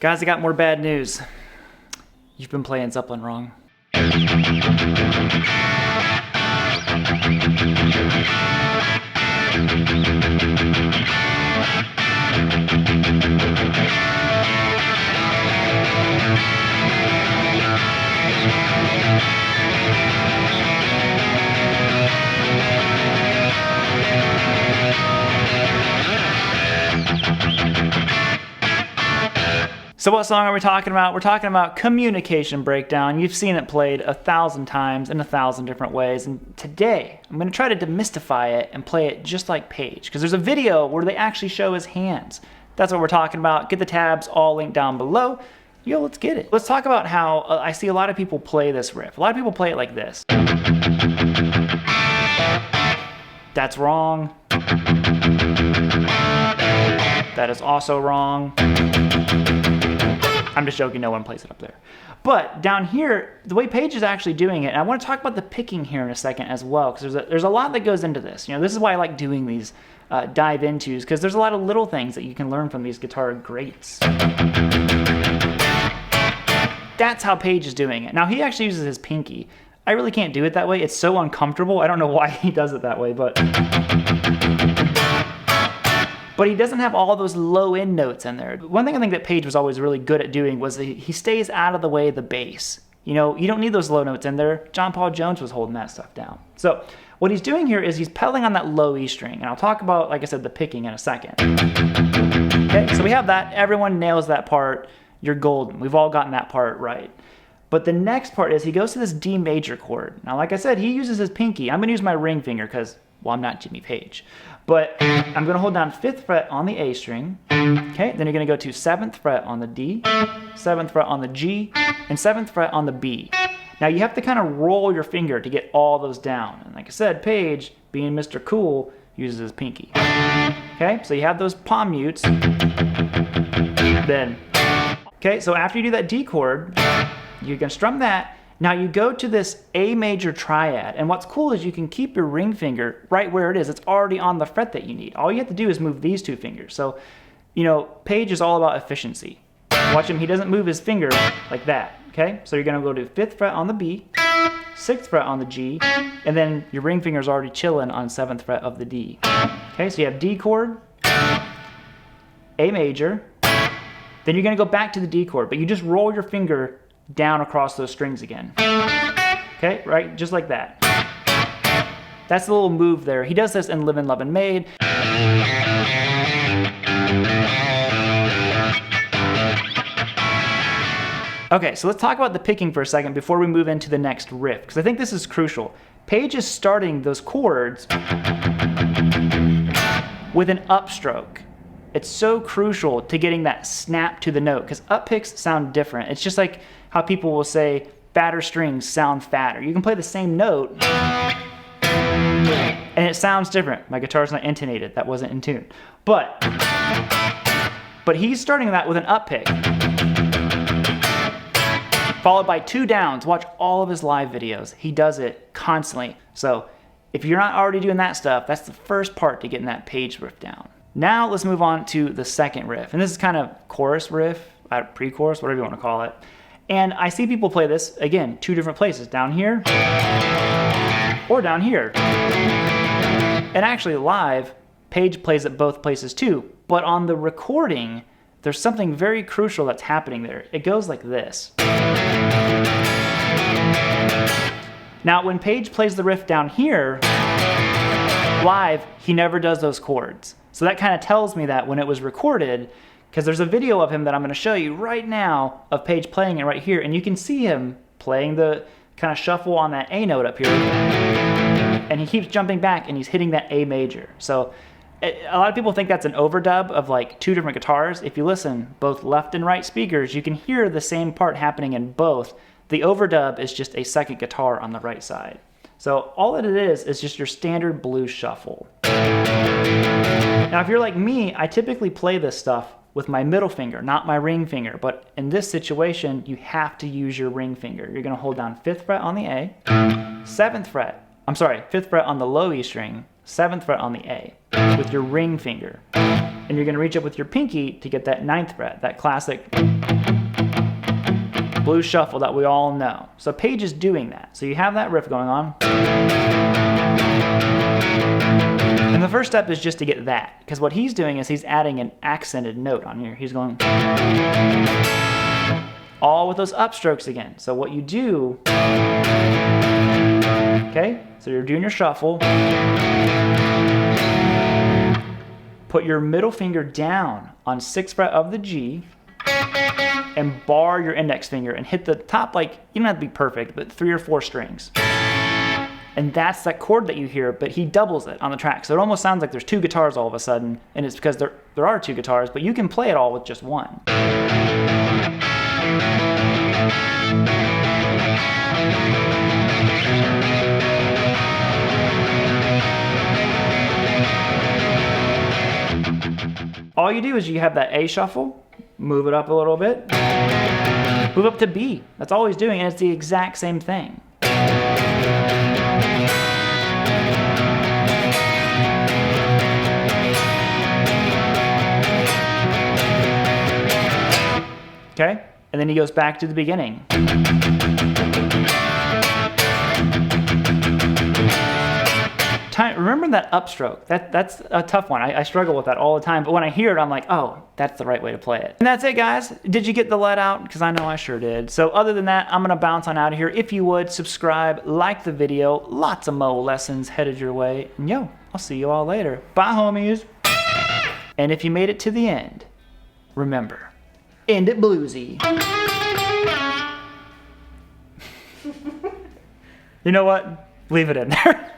Guys, I got more bad news. You've been playing Zeppelin wrong. So what song are we talking about? We're talking about Communication Breakdown. You've seen it played 1,000 times in 1,000 different ways. And today, I'm going to try to demystify it and play it just like Page. Because there's a video where they actually show his hands. That's what we're talking about. Get the tabs all linked down below. Yo, let's get it. Let's talk about how I see a lot of people play this riff. A lot of people play it like this. That's wrong. That is also wrong. I'm just joking, no one plays it up there. But down here, the way Page is actually doing it, and I want to talk about the picking here in a second as well, because there's a lot that goes into this. You know, this is why I like doing these dive intos, because there's a lot of little things that you can learn from these guitar greats. That's how Page is doing it. Now, he actually uses his pinky. I really can't do it that way. It's so uncomfortable. I don't know why he does it that way, but he doesn't have all those low end notes in there. One thing I think that Page was always really good at doing was he stays out of the way of the bass. You know, you don't need those low notes in there. John Paul Jones was holding that stuff down. So what he's doing here is he's pedaling on that low E string. And I'll talk about, like I said, the picking in a second. Okay, so we have that. Everyone nails that part. You're golden. We've all gotten that part right. But the next part is he goes to this D major chord. Now, like I said, he uses his pinky. I'm going to use my ring finger because, well, I'm not Jimmy Page. But I'm going to hold down 5th fret on the A string. Okay, then you're going to go to 7th fret on the D, 7th fret on the G, and 7th fret on the B. Now you have to kind of roll your finger to get all those down. And like I said, Page, being Mr. Cool, uses his pinky. Okay, so you have those palm mutes. Then, okay, so after you do that D chord, you can strum that. Now you go to this A major triad, and what's cool is you can keep your ring finger right where it is. It's already on the fret that you need. All you have to do is move these two fingers. So, you know, Page is all about efficiency. Watch him, he doesn't move his finger like that, okay? So you're gonna go to 5th fret on the B, 6th fret on the G, and then your ring finger's already chilling on 7th fret of the D. Okay, so you have D chord, A major, then you're gonna go back to the D chord, but you just roll your finger down across those strings again. Okay, right? Just like that. That's the little move there. He does this in Livin' Lovin' Made. Okay, so let's talk about the picking for a second before we move into the next riff, because I think this is crucial. Page is starting those chords with an upstroke. It's so crucial to getting that snap to the note, because up picks sound different. It's just like how people will say fatter strings sound fatter. You can play the same note and it sounds different. My guitar's not intonated. That wasn't in tune. But he's starting that with an up pick, followed by 2 downs. Watch all of his live videos. He does it constantly. So if you're not already doing that stuff, that's the first part to getting that Page riff down. Now let's move on to the second riff. And this is kind of chorus riff, pre-chorus, whatever you want to call it. And I see people play this, again, 2 different places, down here or down here. And actually live, Page plays it both places too. But on the recording, there's something very crucial that's happening there. It goes like this. Now when Page plays the riff down here, live, he never does those chords. So that kind of tells me that when it was recorded, because there's a video of him that I'm going to show you right now of Page playing it right here, and you can see him playing the kind of shuffle on that A note up here, and he keeps jumping back and he's hitting that A major. So a lot of people think that's an overdub of like 2 different guitars. If you listen, both left and right speakers, you can hear the same part happening in both. The overdub is just a second guitar on the right side. So all that it is just your standard blues shuffle. Now if you're like me, I typically play this stuff with my middle finger, not my ring finger. But in this situation, you have to use your ring finger. You're gonna hold down 5th fret on the A, 5th fret on the low E string, 7th fret on the A with your ring finger. and you're going to reach up with your pinky to get that 9th fret, that classic blues shuffle that we all know. So Page is doing that. So you have that riff going on. And the first step is just to get that, because what he's doing is he's adding an accented note on here. He's going all with those upstrokes again. So what you do, okay, so you're doing your shuffle, put your middle finger down on 6th fret of the G, and bar your index finger and hit the top, like, you don't have to be perfect, but 3 or 4 strings. And that's that chord that you hear, but he doubles it on the track. So it almost sounds like there's 2 guitars all of a sudden, and it's because there are 2 guitars, but you can play it all with just one. All you do is you have that A shuffle, move it up a little bit, move up to B. That's all he's doing, and it's the exact same thing. Okay, and then he goes back to the beginning. Remember that upstroke? That's a tough one. I struggle with that all the time, but when I hear it, I'm like, oh, that's the right way to play it. And that's it, guys. Did you get the let out? Because I know I sure did. So other than that, I'm gonna bounce on out of here. If you would, subscribe, like the video. Lots of Mo lessons headed your way. And yo, I'll see you all later. Bye, homies. And if you made it to the end, remember, end it bluesy. You know what? Leave it in there.